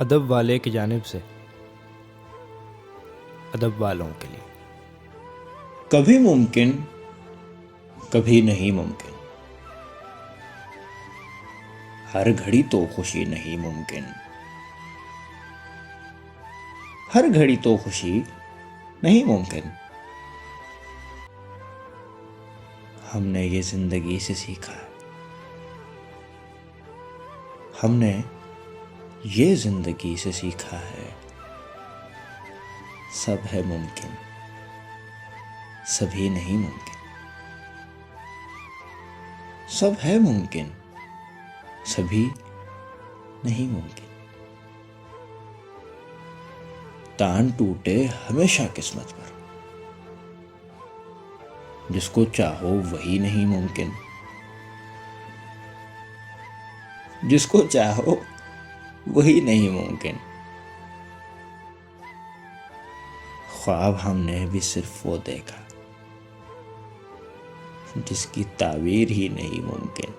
ادب والے کی جانب سے ادب والوں کے لیے۔ کبھی ممکن کبھی نہیں ممکن، ہر گھڑی تو خوشی نہیں ممکن، ہر گھڑی تو خوشی نہیں ممکن۔ ہم نے یہ زندگی سے سیکھا ہے، ہم نے یہ زندگی سے سیکھا ہے، سب ہے ممکن، سبھی نہیں ممکن، سب ہے ممکن، سبھی نہیں ممکن۔ تان ٹوٹے ہمیشہ قسمت پر، جس کو چاہو وہی نہیں ممکن، جس کو چاہو وہی نہیں ممکن۔ خواب ہم نے بھی صرف وہ دیکھا جس کی تعبیر ہی نہیں ممکن۔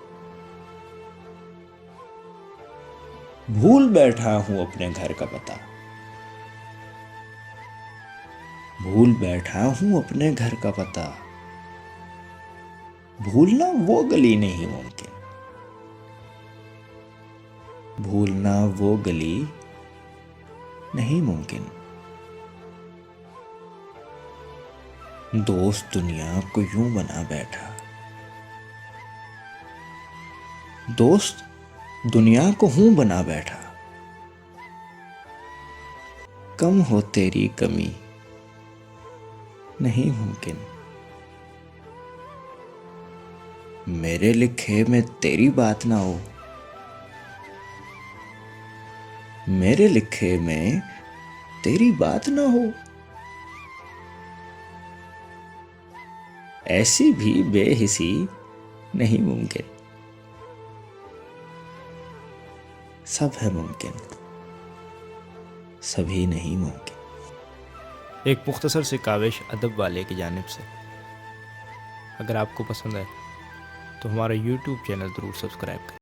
بھول بیٹھا ہوں اپنے گھر کا پتہ، بھول بیٹھا ہوں اپنے گھر کا پتہ، بھولنا وہ گلی نہیں ممکن، بھولنا وہ گلی نہیں ممکن۔ دوست دنیا کو یوں بنا بیٹھا، دوست دنیا کو ہوں بنا بیٹھا، کم ہو تیری کمی نہیں ممکن، میرے لکھے میں تیری بات نہ ہو، میرے لکھے میں تیری بات نہ ہو، ایسی بھی بے حسی نہیں ممکن، سب ہے ممکن، سبھی نہیں ممکن۔ ایک مختصر سی کاوش ادب والے کی جانب سے۔ اگر آپ کو پسند ہے تو ہمارا یوٹیوب چینل ضرور سبسکرائب کریں۔